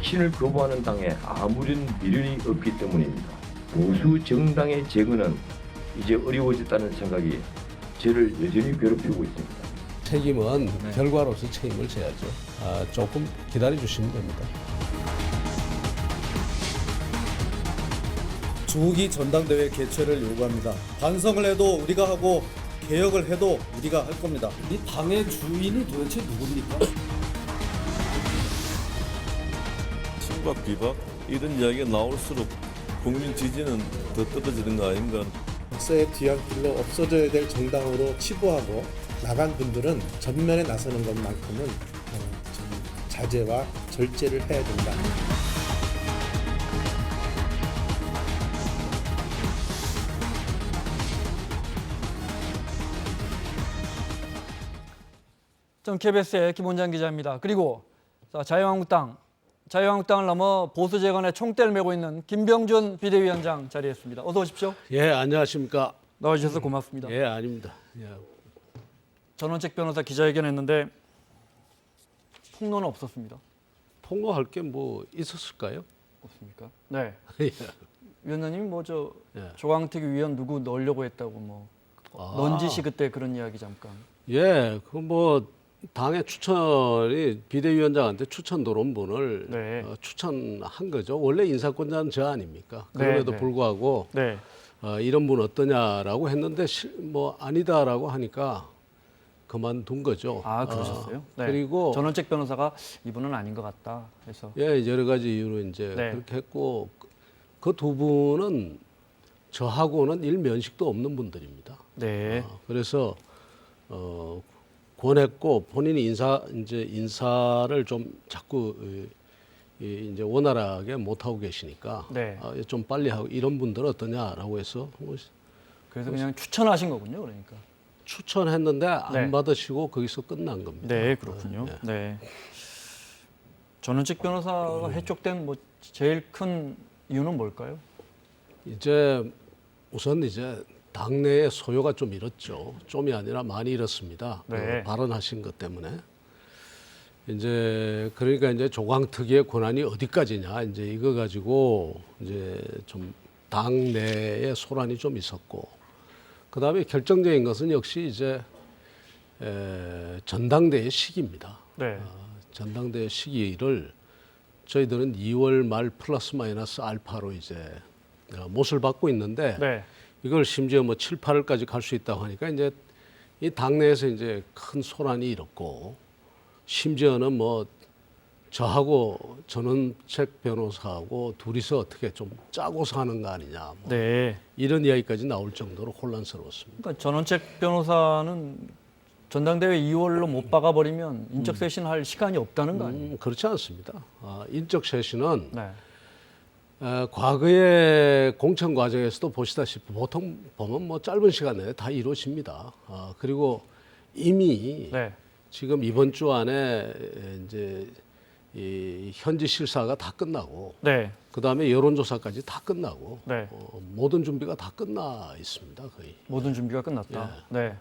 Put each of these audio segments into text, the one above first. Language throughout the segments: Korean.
혁신을 거부하는 당에 아무런 미련이 없기 때문입니다. 보수 정당의 재건은 이제 어려워졌다는 생각이 저를 여전히 괴롭히고 있습니다. 책임은 결과로서 책임을 져야죠. 조금 기다려 주시면 됩니다. 조기 전당대회 개최를 요구합니다. 반성을 해도 우리가 하고 개혁을 해도 우리가 할 겁니다. 이 당의 주인이 도대체 누굽니까? 친박 비박 이런 이야기가 나올수록 국민 지지는 더 떨어지는 거 아닌가. 역사의 뒤안길로 없어져야 될 정당으로 치부하고 나간 분들은 전면에 나서는 것만큼은 좀 자제와 절제를 해야 된다. KBS의 김원장 기자입니다. 그리고 자유한국당을 넘어 보수 재건에 총대를 메고 있는 김병준 비대위원장 자리했습니다. 어서 오십시오. 예, 안녕하십니까? 나와주셔서 고맙습니다. 예, 아닙니다. 예. 전원책 변호사 기자회견했는데 폭로는 없었습니다. 폭로할 게 뭐 있었을까요? 없습니까? 네. 예. 위원장님이 예. 조광택 위원 누구 넣으려고 했다고 넌지시 그때 그런 이야기 잠깐. 예, 당의 추천이 비대위원장한테 추천 들어온 분을 네. 추천한 거죠. 원래 인사권자는 저 아닙니까? 그럼에도 네. 불구하고 네. 이런 분 어떠냐라고 했는데 아니다라고 하니까 그만둔 거죠. 아, 그러셨어요? 네. 그리고 전원책 변호사가 이분은 아닌 것 같다 해서. 예, 여러 가지 이유로 이제 네. 그렇게 했고 그 두 분은 저하고는 일면식도 없는 분들입니다. 네. 그래서 권했고 본인이 인사를 좀 자꾸 이제 원활하게 못 하고 계시니까 네. 좀 빨리 하고 이런 분들 어떠냐라고 해서 그래서 그냥 추천하신 거군요, 그러니까. 추천했는데 안 네. 받으시고 거기서 끝난 겁니다. 네, 그렇군요. 네. 전원책 변호사가 해촉된 제일 큰 이유는 뭘까요? 우선 당내의 소요가 좀 잃었죠. 좀이 아니라 많이 잃었습니다. 네. 발언하신 것 때문에. 그러니까 조광특위의 권한이 어디까지냐 이거 가지고 좀 당내의 소란이 좀 있었고, 그 다음에 결정적인 것은 역시 전당대회 시기입니다. 네. 전당대회 시기를 저희들은 2월 말 플러스 마이너스 알파로 못을 받고 있는데, 네. 이걸 심지어 7, 8월까지 갈 수 있다고 하니까 이 당내에서 큰 소란이 일었고, 심지어는 저하고 전원책 변호사하고 둘이서 어떻게 좀 짜고서 하는 거 아니냐, 네. 이런 이야기까지 나올 정도로 혼란스러웠습니다. 그러니까 전원책 변호사는 전당대회 2월로 못 박아버리면 인적 쇄신할 시간이 없다는 거 아니에요? 그렇지 않습니다. 인적 쇄신은 네. 과거의 공천 과정에서도 보시다시피 보통 보면 짧은 시간 내에 다 이루어집니다. 그리고 이미 네. 지금 이번 주 안에 이 현지 실사가 다 끝나고, 네. 그 다음에 여론조사까지 다 끝나고, 네. 모든 준비가 다 끝나 있습니다, 거의. 모든 준비가 끝났다. 네.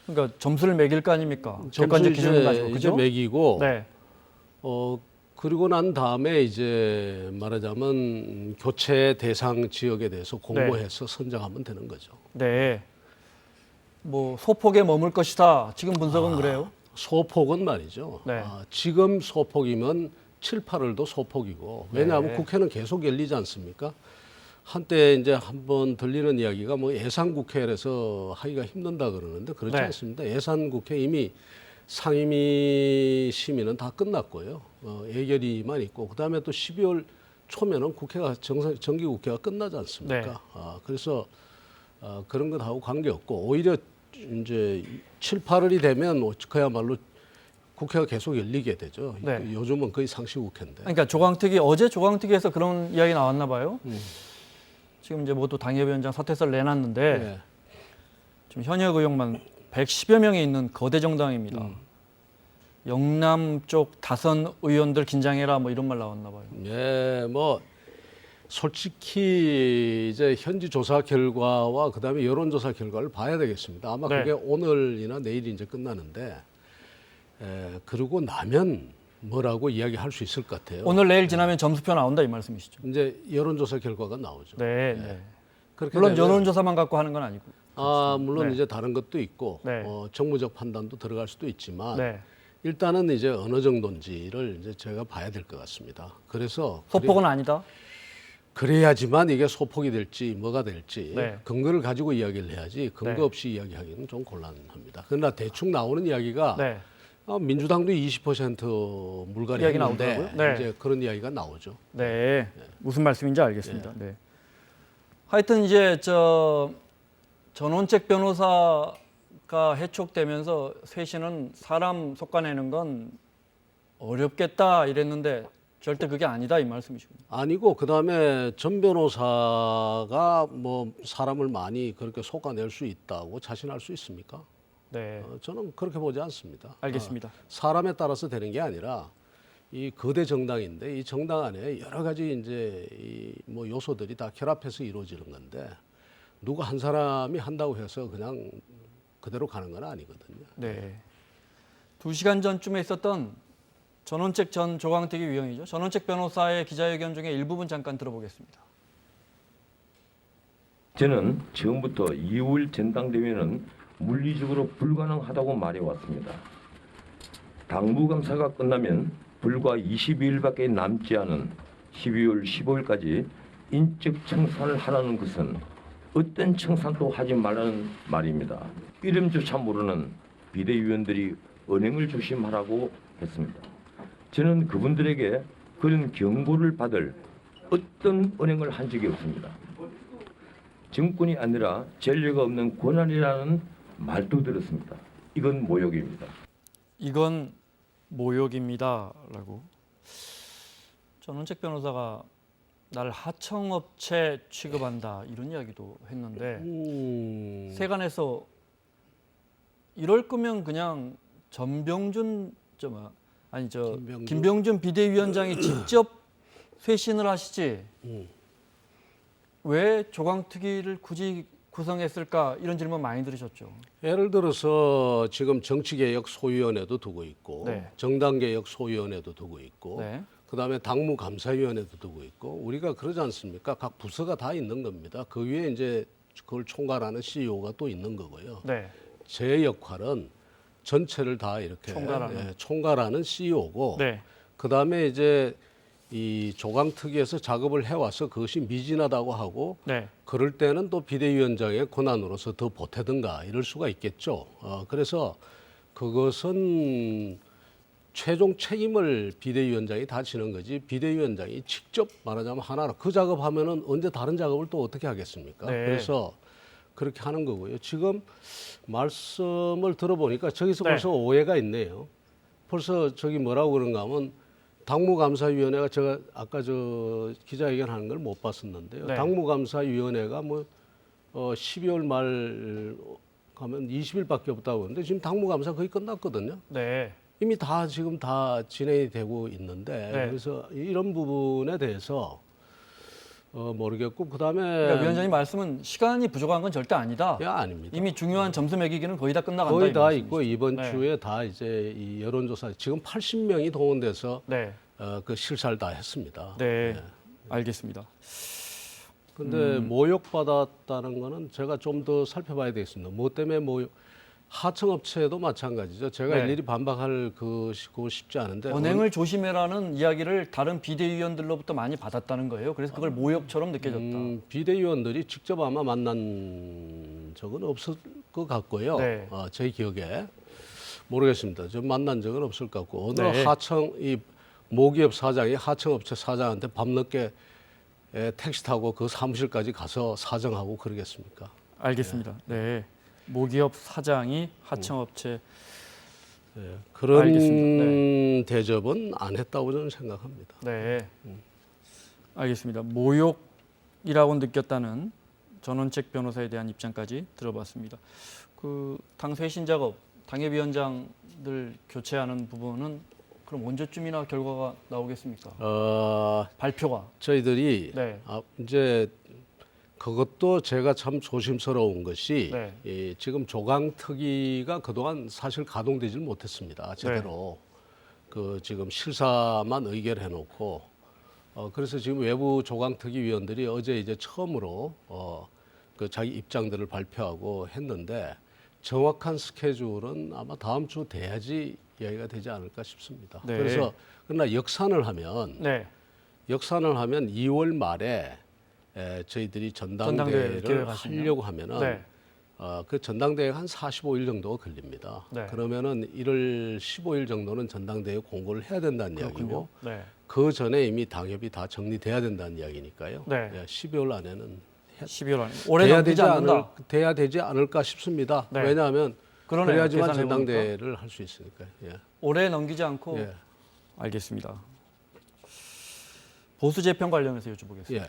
그러니까 점수를 매길 거 아닙니까? 객관적 점수 기준을 가지고, 이제 그죠? 매기고, 네. 그리고 난 다음에 말하자면 교체 대상 지역에 대해서 공모해서 선정하면 되는 거죠. 네. 소폭에 머물 것이다. 지금 분석은 그래요? 소폭은 말이죠. 네. 지금 소폭이면 7, 8월도 소폭이고, 왜냐하면 네. 국회는 계속 열리지 않습니까? 한때 한번 들리는 이야기가 예산국회에서 하기가 힘든다 그러는데 그렇지 네. 않습니다. 예산국회 이미 상임위 심의는 다 끝났고요. 예결위만 있고, 그 다음에 또 12월 초면은 국회가 정기국회가 끝나지 않습니까? 네. 그래서 그런 것하고 관계없고, 오히려 7, 8월이 되면 그야말로 국회가 계속 열리게 되죠. 네. 요즘은 거의 상시국회인데. 그러니까 어제 조광특위에서 그런 이야기 나왔나 봐요. 지금 모두 당협위원장 사퇴서를 내놨는데 네. 지금 현역 의원만 110여 명이 있는 거대 정당입니다. 영남 쪽 다선 의원들 긴장해라 이런 말 나왔나 봐요. 네, 솔직히 현지 조사 결과와 그다음에 여론조사 결과를 봐야 되겠습니다. 아마 네. 그게 오늘이나 내일이 끝나는데, 그러고 나면 뭐라고 이야기할 수 있을 것 같아요. 오늘 내일 지나면 점수표 나온다 이 말씀이시죠? 이제 여론조사 결과가 나오죠. 네. 네. 그렇게 물론 되면 여론조사만 갖고 하는 건 아니고. 물론 네. 이제 다른 것도 있고 네. 정무적 판단도 들어갈 수도 있지만 네. 일단은 이제 어느 정도인지를 이제 제가 봐야 될 것 같습니다. 그래서 소폭은 아니다. 그래야지만 이게 소폭이 될지 뭐가 될지 네. 근거를 가지고 이야기를 해야지 근거 네. 없이 이야기하기는 좀 곤란합니다. 그러나 대충 나오는 이야기가 네. 민주당도 20% 물갈이 이야기 했는데 나오더라고요. 네. 이제 그런 이야기가 나오죠. 네. 무슨 말씀인지 알겠습니다. 네. 하여튼 이제 전원책 변호사가 해촉되면서 쇄신은 사람 속아내는 건 어렵겠다 이랬는데 절대 그게 아니다 이 말씀이시군요. 아니고 그다음에 전 변호사가 뭐 사람을 많이 그렇게 속아낼 수 있다고 자신할 수 있습니까? 네. 저는 그렇게 보지 않습니다. 알겠습니다. 사람에 따라서 되는 게 아니라 이 거대 정당인데 이 정당 안에 여러 가지 이제 뭐 요소들이 다 결합해서 이루어지는 건데 누구 한 사람이 한다고 해서 그냥 그대로 가는 건 아니거든요. 네. 2시간 전쯤에 있었던 전원책 전 조광택이 위원이죠. 전원책 변호사의 기자회견 중에 일부분 잠깐 들어보겠습니다. 저는 처음부터 2월 전당대회는 물리적으로 불가능하다고 말해왔습니다. 당무감사가 끝나면 불과 22일밖에 남지 않은 12월 15일까지 인적 청산을 하라는 것은 어떤 청산도 하지 말라는 말입니다. 이름조차 모르는 비대위원들이 언행을 조심하라고 했습니다. 저는 그분들에게 그런 경고를 받을 어떤 언행을 한 적이 없습니다. 정권이 아니라 전례가 없는 권한이라는 말도 들었습니다. 이건 모욕입니다. 이건 모욕입니다라고. 전원책 변호사가 날 하청업체 취급한다 이런 이야기도 했는데 세간에서 이럴 거면 그냥 김병준 비대위원장이 직접 쇄신을 하시지 왜 조광특위를 굳이 구성했을까 이런 질문 많이 들으셨죠. 예를 들어서 지금 정치개혁 소위원회도 두고 있고 네. 정당개혁 소위원회도 두고 있고 네. 그다음에 당무감사위원회도 두고 있고 우리가 그러지 않습니까? 각 부서가 다 있는 겁니다. 그 위에 이제 그걸 총괄하는 CEO가 또 있는 거고요. 네. 제 역할은 전체를 다 이렇게 총괄하는 CEO고 네. 그다음에 이제 이 조강특위에서 작업을 해와서 그것이 미진하다고 하고 네. 그럴 때는 또 비대위원장의 권한으로서 더 보태든가 이럴 수가 있겠죠. 그래서 그것은 최종 책임을 비대위원장이 다 지는 거지 비대위원장이 직접 말하자면 하나로 그 작업하면은 언제 다른 작업을 또 어떻게 하겠습니까? 네. 그래서 그렇게 하는 거고요. 지금 말씀을 들어보니까 저기서 네. 벌써 오해가 있네요. 벌써 저기 뭐라고 그런가 하면 당무감사위원회가 제가 아까 저 기자회견 하는 걸 못 봤었는데요. 네. 당무감사위원회가 뭐 12월 말 가면 20일밖에 없다고 하는데 지금 당무감사 거의 끝났거든요. 네. 이미 다 지금 다 진행이 되고 있는데 네. 그래서 이런 부분에 대해서 모르겠고 그다음에 그러니까 위원장님 말씀은 시간이 부족한 건 절대 아니다. 아닙니다. 이미 중요한 점수 매기기는 거의 다 끝나간다. 거의 이 다 말씀이시죠. 있고 이번 네. 주에 다 이제 이 여론조사 지금 80명이 동원돼서 네. 그 실사를 다 했습니다. 네. 알겠습니다. 근데 모욕받았다는 거는 제가 좀 더 살펴봐야 되겠습니다. 뭐 때문에 하청업체도 마찬가지죠. 제가 네. 일일이 반박할 그거 쉽지 않은데 언행을 조심해라는 이야기를 다른 비대위원들로부터 많이 받았다는 거예요. 그래서 그걸 모욕처럼 느껴졌다. 비대위원들이 직접 아마 만난 적은 없을 것 같고요. 네. 제 기억에 모르겠습니다. 저 만난 적은 없을 것 같고 어느 네. 이 모기업 사장이 하청업체 사장한테 밤늦게 택시 타고 그 사무실까지 가서 사정하고 그러겠습니까? 알겠습니다. 네. 모기업 사장이 하청업체 그런 알겠습니다. 대접은 안 했다고 저는 생각합니다. 네. 알겠습니다. 모욕이라고 느꼈다는 전원책 변호사에 대한 입장까지 들어봤습니다. 그 당 쇄신 작업, 당협위원장들 교체하는 부분은 그럼 언제쯤이나 결과가 나오겠습니까? 발표가. 저희들이 네. 이제 그것도 제가 참 조심스러운 것이 네. 지금 조강특위가 그동안 사실 가동되질 못했습니다. 제대로. 그 지금 실사만 의결해 놓고 그래서 지금 외부 조강특위위원들이 어제 이제 처음으로 그 자기 입장들을 발표하고 했는데 정확한 스케줄은 아마 다음 주 돼야지 이야기가 되지 않을까 싶습니다. 네. 그래서 그러나 역산을 하면 네. 2월 말에 저희들이 전당대회를 기획하시면? 하려고 하면은 네. 그 전당대회가 한 45일 정도가 걸립니다. 네. 그러면은 1월 15일 정도는 전당대회 공고를 해야 된다는 이야기고 네. 그 전에 이미 당협이 다 정리돼야 된다는 이야기니까요. 네. 12월 안에는 12월 안에 올해 넘기지 않는다. 돼야 되지 않을까 싶습니다. 네. 왜냐하면 그러네요. 그래야지만 계산해보니까. 전당대회를 할 수 있으니까요. 예. 올해 넘기지 않고 예. 알겠습니다. 보수 재편 관련해서 여쭤보겠습니다. 예.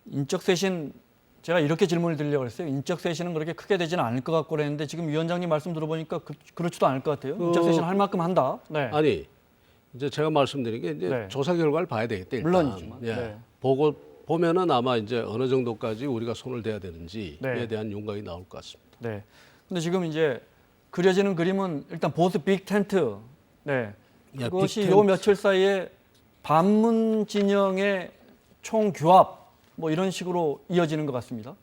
인적 쇄신 제가 이렇게 질문을 드리려고 했어요. 인적 쇄신은 그렇게 크게 되지는 않을 것 같고 그랬는데 지금 위원장님 말씀 들어보니까 그렇지도 않을 것 같아요. 인적 쇄신 할 만큼 한다. 네. 아니 이제 제가 말씀드린 게 이제 네. 조사 결과를 봐야 되겠다. 일단. 물론이지만. 예. 네. 보면은 아마 이제 어느 정도까지 우리가 손을 대야 되는지에 네. 대한 윤곽이 나올 것 같습니다. 네. 근데 지금 이제 그려지는 그림은 일단 보수 빅 텐트. 네. 야, 그것이 빅 요 텐트. 며칠 사이에 반문 진영의 총규합 뭐 이런 식으로 이어지는 것 같습니다.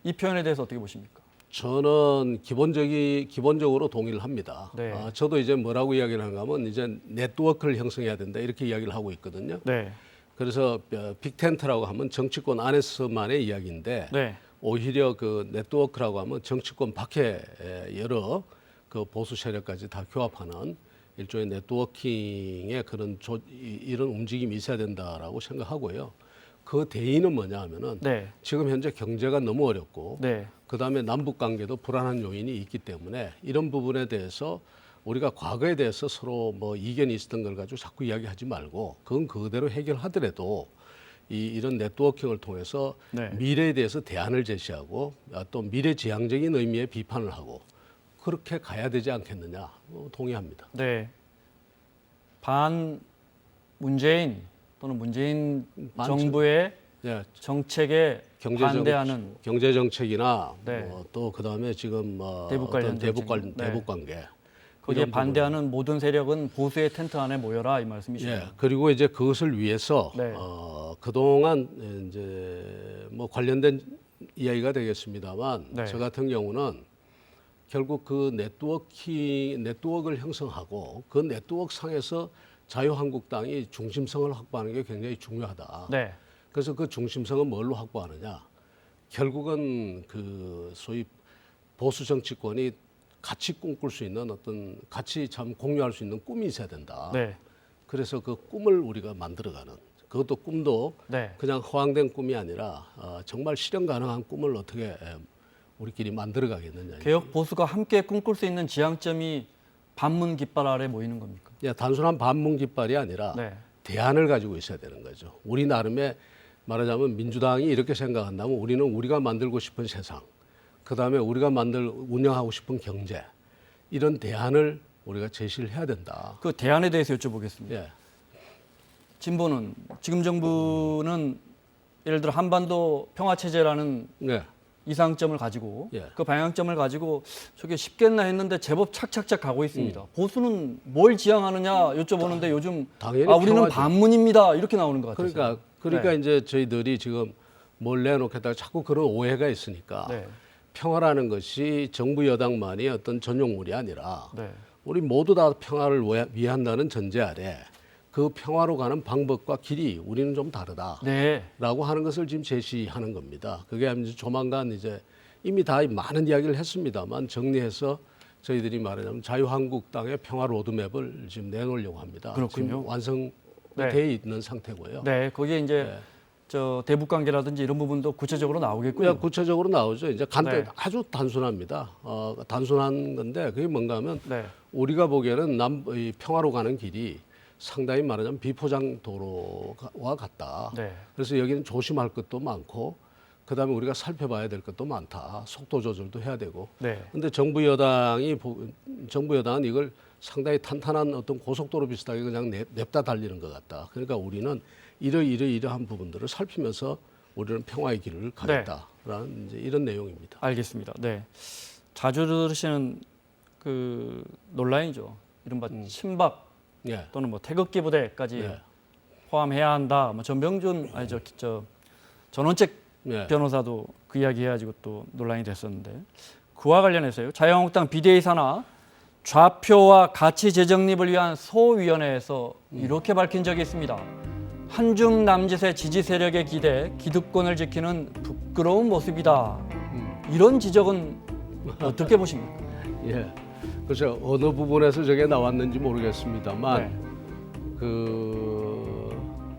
이 표현에 대해서 어떻게 보십니까? 저는 기본적으로 동의를 합니다. 네. 저도 이제 뭐라고 이야기를 하는가 하면 이제 네트워크를 형성해야 된다 이렇게 이야기를 하고 있거든요. 네. 그래서 빅텐트라고 하면 정치권 안에서만의 이야기인데 네. 오히려 그 네트워크라고 하면 정치권 밖에 여러 그 보수 세력까지 다 교합하는 일종의 네트워킹의 그런 이런 움직임이 있어야 된다라고 생각하고요. 그 대의는 뭐냐 하면은 네. 지금 현재 경제가 너무 어렵고 네. 그다음에 남북 관계도 불안한 요인이 있기 때문에 이런 부분에 대해서 우리가 과거에 대해서 서로 뭐 이견이 있었던 걸 가지고 자꾸 이야기하지 말고 그건 그대로 해결하더라도 이런 네트워킹을 통해서 네. 미래에 대해서 대안을 제시하고 또 미래지향적인 의미의 비판을 하고 그렇게 가야 되지 않겠느냐 동의합니다. 네. 반 문재인 또는 문재인 정부의 예, 정책에 반대하는 경제 정책이나 네. 또 그다음에 지금 대북 관련 대북 정책. 네. 대북 관계 거기에 이런 반대하는 모든 세력은 보수의 텐트 안에 모여라 이 말씀이시죠. 예, 그리고 이제 그것을 위해서 네. 그동안 이제 뭐 관련된 이야기가 되겠습니다만 네. 저 같은 경우는 결국 그 네트워크를 형성하고 그 네트워크 상에서 자유한국당이 중심성을 확보하는 게 굉장히 중요하다. 네. 그래서 그 중심성은 뭘로 확보하느냐? 결국은 그 소위 보수 정치권이 같이 꿈꿀 수 있는 어떤 같이 참 공유할 수 있는 꿈이 있어야 된다. 네. 그래서 그 꿈을 우리가 만들어가는 그것도 꿈도 네. 그냥 허황된 꿈이 아니라 정말 실현 가능한 꿈을 어떻게 우리끼리 만들어가겠느냐. 개혁 보수가 함께 꿈꿀 수 있는 지향점이 반문 깃발 아래 모이는 겁니까? 단순한 반문 깃발이 아니라 네. 대안을 가지고 있어야 되는 거죠. 우리 나름의 말하자면 민주당이 이렇게 생각한다면 우리는 우리가 만들고 싶은 세상, 그다음에 우리가 운영하고 싶은 경제 이런 대안을 우리가 제시를 해야 된다. 그 대안에 대해서 여쭤보겠습니다. 예. 진보는 지금 정부는 예를 들어 한반도 평화 체제라는 네. 이상점을 가지고 예. 그 방향점을 가지고 저게 쉽겠나 했는데 제법 착착착 가고 있습니다. 보수는 뭘 지향하느냐 여쭤보는데 요즘 당연히 우리는 평화죠. 반문입니다 이렇게 나오는 것 같아요. 그러니까 네. 이제 저희들이 지금 뭘 내놓겠다가 자꾸 그런 오해가 있으니까 네. 평화라는 것이 정부 여당만이 어떤 전용물이 아니라 네. 우리 모두 다 평화를 위한다는 전제 아래 그 평화로 가는 방법과 길이 우리는 좀 다르다라고 네. 하는 것을 지금 제시하는 겁니다. 그게 이제 조만간 이제 이미 다 많은 이야기를 했습니다만 정리해서 저희들이 말하자면 자유한국당의 평화 로드맵을 지금 내놓으려고 합니다. 그렇군요. 지금 완성돼 네. 있는 상태고요. 네, 거기에 이제 네. 저 대북 관계라든지 이런 부분도 구체적으로 나오겠고요. 그냥 구체적으로 나오죠. 이제 네. 아주 단순합니다. 단순한 건데 그게 뭔가 하면 네. 우리가 보기에는 이 평화로 가는 길이 상당히 말하자면 비포장 도로와 같다. 네. 그래서 여기는 조심할 것도 많고 그다음에 우리가 살펴봐야 될 것도 많다. 속도 조절도 해야 되고. 네. 근데 정부 여당은 이걸 상당히 탄탄한 어떤 고속도로 비슷하게 그냥 냅다 달리는 것 같다. 그러니까 우리는 이러한 부분들을 살피면서 우리는 평화의 길을 가겠다라는 이제 이런 내용입니다. 알겠습니다. 네. 자주 들으시는 그 논란이죠. 이른바 친박 예. 또는 뭐 태극기 부대까지 예. 포함해야 한다. 뭐 전병준 아니 저 전원책 예. 변호사도 그 이야기 해가지고 또 논란이 됐었는데 그와 관련해서요. 자유한국당 비대위 산하 좌표와 가치 재정립을 위한 소위원회에서 이렇게 밝힌 적이 있습니다. 한중 남짓의 지지 세력에 기대 기득권을 지키는 부끄러운 모습이다. 이런 지적은 어떻게 보십니까? 예. 그래서 어느 부분에서 저게 나왔는지 모르겠습니다만 네.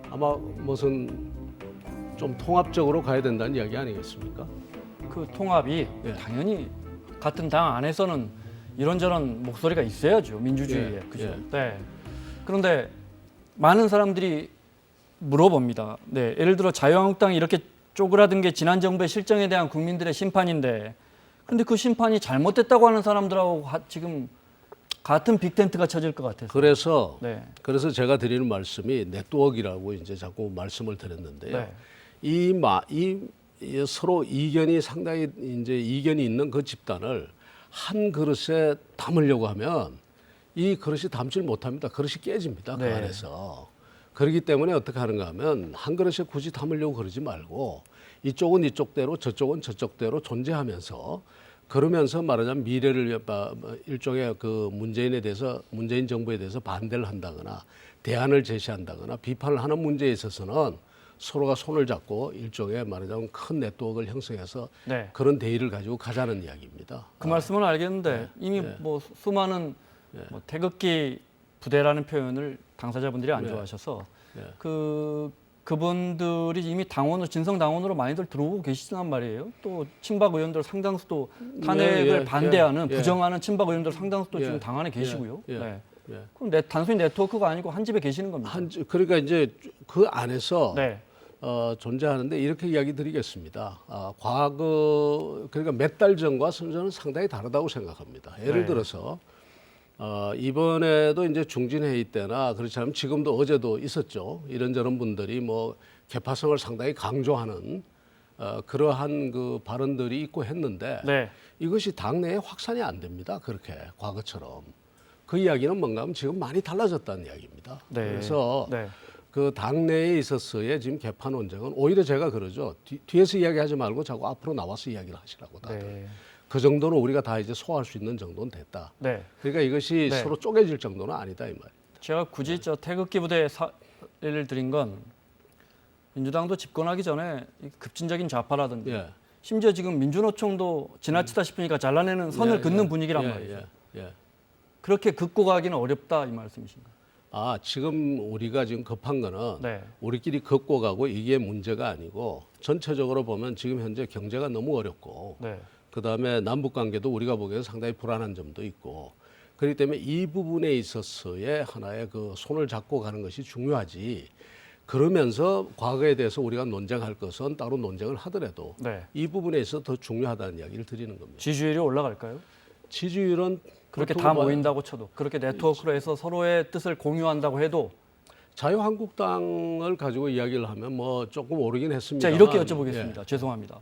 아마 무슨 좀 통합적으로 가야 된다는 이야기 아니겠습니까? 그 통합이 예. 당연히 같은 당 안에서는 이런저런 목소리가 있어야죠. 민주주의에. 예. 그죠? 예. 네. 그런데 많은 사람들이 물어봅니다. 네. 예를 들어 자유한국당이 이렇게 쪼그라든 게 지난 정부의 실정에 대한 국민들의 심판인데 근데 그 심판이 잘못됐다고 하는 사람들하고 지금 같은 빅텐트가 쳐질 것 같아서. 그래서 네. 제가 드리는 말씀이 네트워크라고 이제 자꾸 말씀을 드렸는데요. 네. 이 서로 이견이 상당히 이제 이견이 있는 그 집단을 한 그릇에 담으려고 하면 이 그릇이 담질 못합니다. 그릇이 깨집니다. 그 네. 안에서. 그렇기 때문에 어떻게 하는가 하면 한 그릇에 굳이 담으려고 그러지 말고 이쪽은 이쪽대로 저쪽은 저쪽대로 존재하면서 그러면서 말하자면 미래를 일종의 그 문재인에 대해서 문재인 정부에 대해서 반대를 한다거나 대안을 제시한다거나 비판을 하는 문제에 있어서는 서로가 손을 잡고 일종의 말하자면 큰 네트워크를 형성해서 네. 그런 대의를 가지고 가자는 이야기입니다. 그 말씀은 알겠는데 이미 뭐 수많은 뭐 태극기 부대라는 표현을 당사자분들이 안 좋아하셔서 그분들이 이미 당원으로 진성 당원으로 많이들 들어오고 계시단 말이에요. 또 친박 의원들 상당수도 탄핵을 반대하는 부정하는 친박 의원들 상당수도 지금 당 안에 계시고요. 네. 그럼 단순히 네트워크가 아니고 한 집에 계시는 겁니다. 그러니까 이제 그 안에서 네. 존재하는데 이렇게 이야기 드리겠습니다. 과거 그러니까 몇 달 전과 저는 상당히 다르다고 생각합니다. 예를 네. 들어서 이번에도 이제 중진회의 때나 그렇지 않으면 지금도 어제도 있었죠. 이런저런 분들이 뭐 개파성을 상당히 강조하는 그러한 그 발언들이 있고 했는데 네. 이것이 당내에 확산이 안 됩니다. 그렇게 과거처럼. 그 이야기는 뭔가 하면 지금 많이 달라졌다는 이야기입니다. 네. 그래서 네. 그 당내에 있어서의 지금 개파 논쟁은 오히려 제가 그러죠. 뒤에서 이야기하지 말고 자꾸 앞으로 나와서 이야기를 하시라고 다들. 네. 그 정도는 우리가 다 이제 소화할 수 있는 정도는 됐다. 네. 그러니까 이것이 네. 서로 쪼개질 정도는 아니다 이 말이에요. 제가 굳이 저 태극기 부대 사례를 드린 건 민주당도 집권하기 전에 급진적인 좌파라든지 예. 심지어 지금 민주노총도 지나치다 싶으니까 잘라내는 선을 긋는 분위기란 말이죠. 예. 그렇게 긋고 가기는 어렵다 이 말씀이신가요? 지금 우리가 지금 급한 거는 네. 우리끼리 걷고 가고 이게 문제가 아니고 전체적으로 보면 지금 현재 경제가 너무 어렵고 네. 그다음에 남북 관계도 우리가 보기에는 상당히 불안한 점도 있고 그렇기 때문에 이 부분에 있어서의 하나의 그 손을 잡고 가는 것이 중요하지. 그러면서 과거에 대해서 우리가 논쟁할 것은 따로 논쟁을 하더라도 네. 이 부분에 있어서 더 중요하다는 이야기를 드리는 겁니다. 지지율이 올라갈까요? 지지율은 그렇게 보통 다 뭐 모인다고 쳐도 그렇게 네트워크로 해서 서로의 뜻을 공유한다고 해도 자유한국당을 가지고 이야기를 하면 뭐 조금 오르긴 했습니다. 자 이렇게 여쭤보겠습니다. 죄송합니다.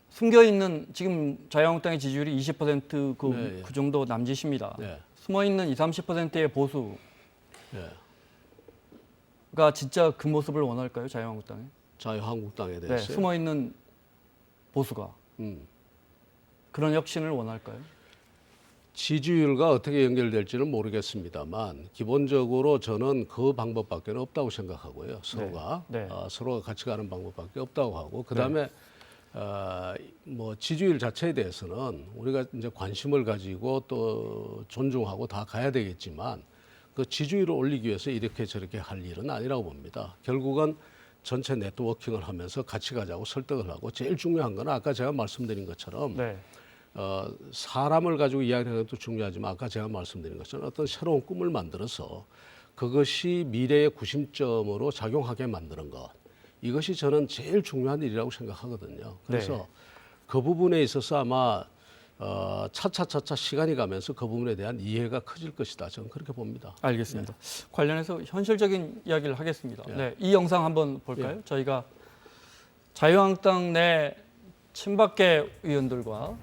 숨겨 있는 지금 자유한국당의 지지율이 20% 그 정도 남짓입니다. 네. 숨어 있는 20-30%의 보수가 네. 진짜 그 모습을 원할까요? 자유한국당에? 자유한국당에 네, 대해서 숨어 있는 보수가 그런 혁신을 원할까요? 지지율과 어떻게 연결될지는 모르겠습니다만 기본적으로 저는 그 방법밖에 없다고 생각하고요. 서로가 네. 서로가 같이 가는 방법밖에 없다고 하고 그다음에 뭐 지지율 자체에 대해서는 우리가 이제 관심을 가지고 또 존중하고 다 가야 되겠지만 그 지지율을 올리기 위해서 이렇게 저렇게 할 일은 아니라고 봅니다. 결국은 전체 네트워킹을 하면서 같이 가자고 설득을 하고 제일 중요한 건 아까 제가 말씀드린 것처럼 네. 사람을 가지고 이야기하는 것도 중요하지만 아까 제가 말씀드린 것처럼 어떤 새로운 꿈을 만들어서 그것이 미래의 구심점으로 작용하게 만드는 것. 이것이 저는 제일 중요한 일이라고 생각하거든요. 그래서 그 부분에 있어서 아마 차차차차 시간이 가면서 그 부분에 대한 이해가 커질 것이다. 저는 그렇게 봅니다. 알겠습니다. 관련해서 현실적인 이야기를 하겠습니다. 네, 이 영상 한번 볼까요? 저희가 자유한국당 내 친박계 의원들과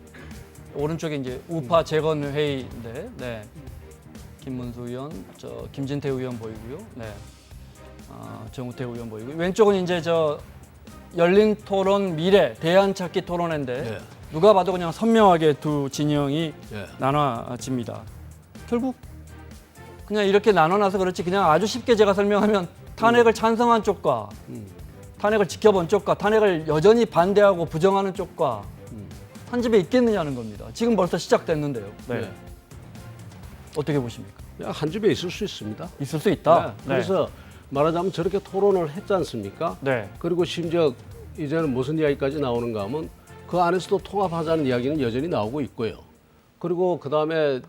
오른쪽에 이제 우파 재건 회의인데, 김문수 의원, 김진태 의원 보이고요. 네. 정우택 의원 보이고 왼쪽은 이제 열린 토론 미래 대안 찾기 토론회인데 네. 누가 봐도 그냥 선명하게 두 진영이 예. 나눠집니다. 결국 그냥 이렇게 나눠놔서 그렇지 그냥 아주 쉽게 제가 설명하면 탄핵을 찬성한 쪽과 탄핵을 지켜본 쪽과 탄핵을 여전히 반대하고 부정하는 쪽과 한 집에 있겠느냐는 겁니다. 지금 벌써 시작됐는데요. 네. 네. 어떻게 보십니까? 그냥 한 집에 있을 수 있습니다. 있을 수 있다. 네. 그래서 말하자면 저렇게 토론을 했지 않습니까? 네. 그리고 심지어 이제는 무슨 이야기까지 나오는가 하면 그 안에서도 통합하자는 이야기는 여전히 나오고 있고요. 그리고 그다음에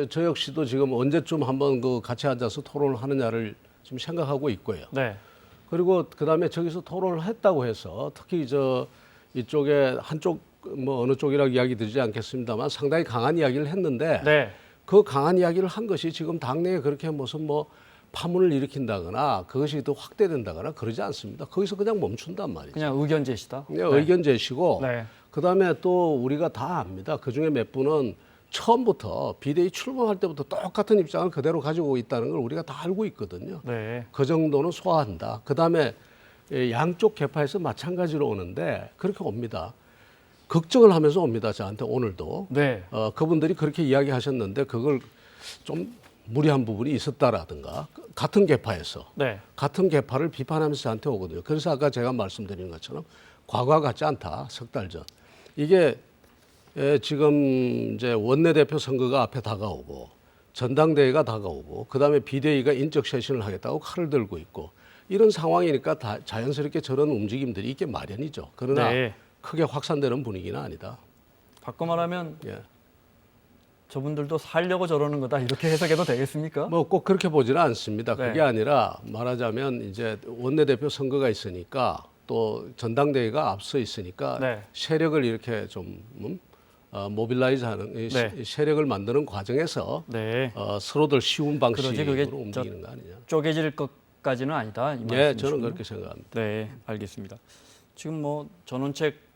저 역시도 지금 언제쯤 한번 그 같이 앉아서 토론을 하느냐를 지금 생각하고 있고요. 네. 그리고 그다음에 저기서 토론을 했다고 해서 특히 이쪽에 한쪽 뭐 어느 쪽이라고 이야기 드리지 않겠습니다만 상당히 강한 이야기를 했는데 네. 그 강한 이야기를 한 것이 지금 당내에 그렇게 무슨 뭐 파문을 일으킨다거나 그것이 더 확대된다거나 그러지 않습니다. 거기서 그냥 멈춘단 말이죠. 그냥 의견 제시다. 그냥 의견 제시고 네. 그다음에 또 우리가 다 압니다. 그중에 몇 분은 처음부터 비대위 출범할 때부터 똑같은 입장을 그대로 가지고 있다는 걸 우리가 다 알고 있거든요. 네. 그 정도는 소화한다. 그다음에 양쪽 계파에서 마찬가지로 오는데 그렇게 옵니다. 걱정을 하면서 옵니다. 저한테 오늘도. 네. 그분들이 그렇게 이야기하셨는데 그걸 좀 무리한 부분이 있었다라든가 같은 계파에서 네. 같은 계파를 비판하면서 저한테 오거든요. 그래서 아까 제가 말씀드린 것처럼 과거와 같지 않다. 석 달 전. 이게 지금 이제 원내대표 선거가 앞에 다가오고 전당대회가 다가오고 그다음에 비대위가 인적 쇄신을 하겠다고 칼을 들고 있고 이런 상황이니까 다 자연스럽게 저런 움직임들이 있게 마련이죠. 그러나 네. 크게 확산되는 분위기는 아니다. 바꿔 말하면 예. 저분들도 살려고 저러는 거다 이렇게 해석해도 되겠습니까? 뭐 꼭 그렇게 보지는 않습니다. 네. 그게 아니라 말하자면 이제 원내대표 선거가 있으니까 또 전당대회가 앞서 있으니까 네. 세력을 이렇게 좀 모빌라이즈하는 네. 세력을 만드는 과정에서 네. 서로들 쉬운 그러지, 방식으로 그게 움직이는 거 아니냐. 쪼개질 것까지는 아니다. 이 예, 말씀이시군요. 저는 그렇게 생각합니다. 네, 알겠습니다. 지금 뭐 전원책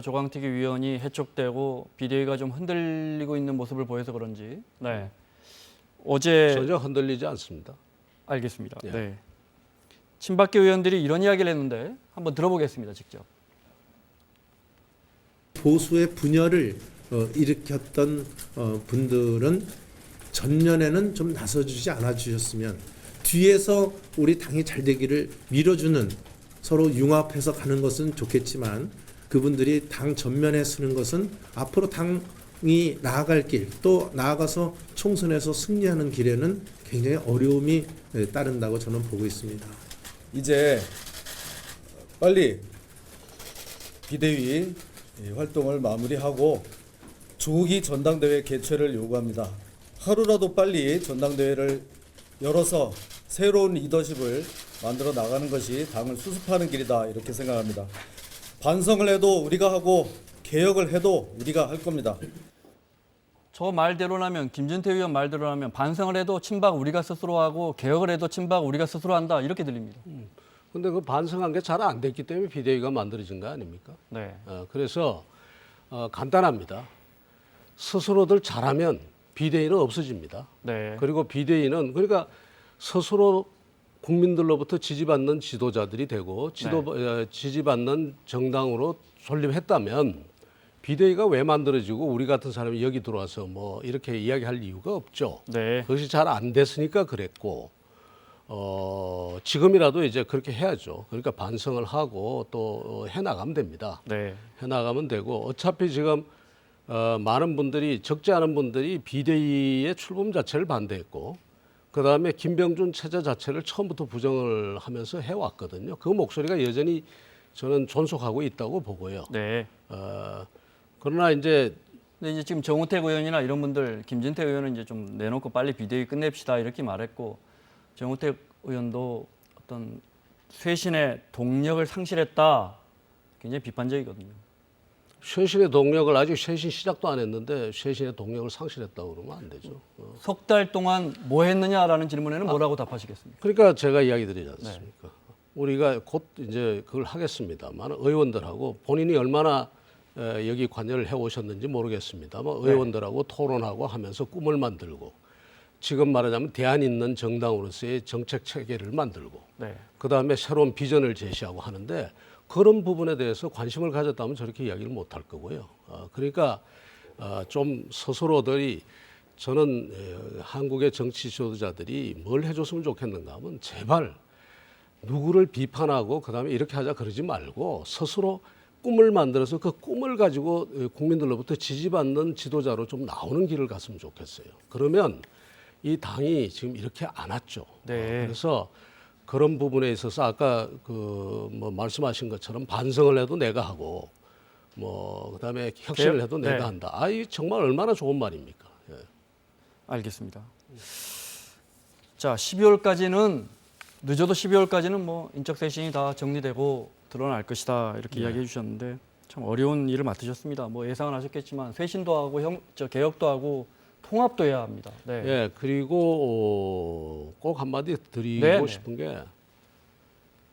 조광특위 위원이 해촉되고 비대위가 좀 흔들리고 있는 모습을 보여서 그런지 네. 어제 전혀 흔들리지 않습니다. 알겠습니다. 예. 네. 친박계 의원들이 이런 이야기를 했는데 한번 들어보겠습니다. 직접. 보수의 분열을 일으켰던 분들은 전면에는 좀 나서주지 않아 주셨으면 뒤에서 우리 당이 잘 되기를 밀어주는 서로 융합해서 가는 것은 좋겠지만 그분들이 당 전면에 서는 것은 앞으로 당이 나아갈 길 또 나아가서 총선에서 승리하는 길에는 굉장히 어려움이 따른다고 저는 보고 있습니다. 이제 빨리 비대위 활동을 마무리하고 조기 전당대회 개최를 요구합니다. 하루라도 빨리 전당대회를 열어서 새로운 리더십을 만들어 나가는 것이 당을 수습하는 길이다 이렇게 생각합니다. 반성을 해도 우리가 하고 개혁을 해도 우리가 할 겁니다. 저 말대로라면 김진태 의원 말대로라면 반성을 해도 친박 우리가 스스로 하고 개혁을 해도 친박 우리가 스스로 한다 이렇게 들립니다. 근데 그 반성한 게 잘 안 됐기 때문에 비대위가 만들어진 거 아닙니까? 네. 그래서 간단합니다. 스스로들 잘하면 비대위는 없어집니다. 네. 그리고 비대위는 그러니까 스스로 국민들로부터 지지받는 지도자들이 되고 지지받는 정당으로 존립했다면 비대위가 왜 만들어지고 우리 같은 사람이 여기 들어와서 뭐 이렇게 이야기할 이유가 없죠. 네. 그것이 잘 안 됐으니까 그랬고 지금이라도 이제 그렇게 해야죠. 그러니까 반성을 하고 또 해나가면 됩니다. 네. 해나가면 되고 어차피 지금 많은 분들이 적지 않은 분들이 비대위의 출범 자체를 반대했고 그다음에 김병준 체제 자체를 처음부터 부정을 하면서 해왔거든요. 그 목소리가 여전히 저는 존속하고 있다고 보고요. 네. 그러나 이제 근데 이제 지금 정우택 의원이나 이런 분들 김진태 의원은 이제 좀 내놓고 빨리 비대위 끝냅시다 이렇게 말했고 정우택 의원도 어떤 쇄신의 동력을 상실했다 굉장히 비판적이거든요. 쇄신의 동력을 아직 쇄신 시작도 안 했는데 쇄신의 동력을 상실했다고 그러면 안 되죠. 석 달 동안 뭐 했느냐라는 질문에는 뭐라고 답하시겠습니까? 그러니까 제가 이야기 드리지 않습니까? 우리가 곧 이제 그걸 하겠습니다만 의원들하고 본인이 얼마나 여기 관여를 해오셨는지 모르겠습니다만 의원들하고 토론하고 하면서 꿈을 만들고 지금 말하자면 대안 있는 정당으로서의 정책 체계를 만들고 네. 그다음에 새로운 비전을 제시하고 하는데 그런 부분에 대해서 관심을 가졌다면 저렇게 이야기를 못할 거고요. 그러니까 좀 스스로들이 저는 한국의 정치 지도자들이 뭘 해줬으면 좋겠는가 하면 제발 누구를 비판하고 그다음에 이렇게 하자 그러지 말고 스스로 꿈을 만들어서 그 꿈을 가지고 국민들로부터 지지받는 지도자로 좀 나오는 길을 갔으면 좋겠어요. 그러면 이 당이 지금 이렇게 안 왔죠. 네. 그래서 그런 부분에 있어서 아까 그 뭐 말씀하신 것처럼 반성을 해도 내가 하고 뭐 그다음에 혁신을 해도 네. 내가 한다. 이 정말 얼마나 좋은 말입니까? 예. 알겠습니다. 자, 12월까지는 늦어도 12월까지는 뭐 인적 쇄신이 다 정리되고 드러날 것이다 이렇게 이야기해 주셨는데 참 어려운 일을 맡으셨습니다. 뭐 예상은 하셨겠지만 쇄신도 하고 개혁도 하고 통합도 해야 합니다. 네. 예, 그리고 꼭 한마디 드리고 네, 네. 싶은 게,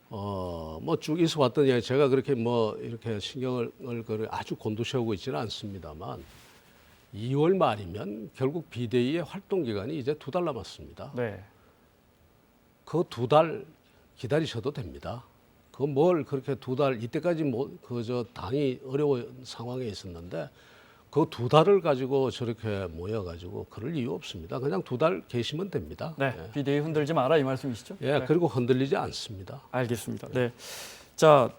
뭐 쭉 있어왔던 이야기, 제가 그렇게 뭐 이렇게 신경을 아주 곤두세우고 있지는 않습니다만, 2월 말이면 결국 비대위의 활동 기간이 이제 2달 남았습니다. 네. 그 2달 기다리셔도 됩니다. 그 뭘 그렇게 2달, 이때까지 뭐 그저 당이 어려운 상황에 있었는데, 그 2달을 가지고 저렇게 모여가지고 그럴 이유 없습니다. 그냥 2달 계시면 됩니다. 네. 비대위 흔들지 마라 이 말씀이시죠? 예, 네. 그리고 흔들리지 않습니다. 알겠습니다. 네. 자,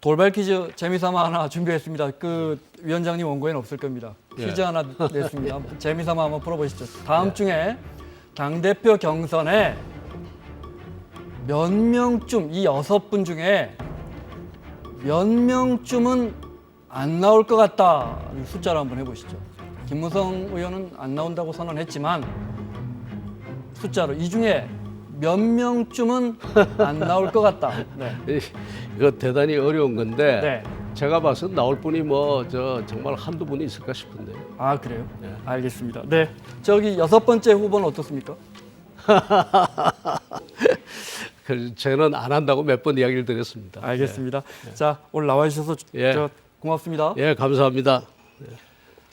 돌발 퀴즈 재미삼아 하나 준비했습니다. 그 위원장님 원고에는 없을 겁니다. 퀴즈 예. 하나 냈습니다. 재미삼아 한번 풀어보시죠. 다음 중에 당대표 경선에 몇 명쯤, 이 6분 중에 몇 명쯤은 안 나올 것 같다. 숫자로 한번 해보시죠. 김무성 의원은 안 나온다고 선언했지만 숫자로 이 중에 몇 명쯤은 안 나올 것 같다. 네. 이거 대단히 어려운 건데 네. 제가 봐서 나올 분이 뭐 저 정말 한두 분이 있을까 싶은데. 아 그래요? 네. 알겠습니다. 네. 저기 6번째 후보는 어떻습니까? 그래서 저는 안 한다고 몇 번 이야기를 드렸습니다. 알겠습니다. 자 오늘 나와주셔서 예. 고맙습니다. 예, 감사합니다.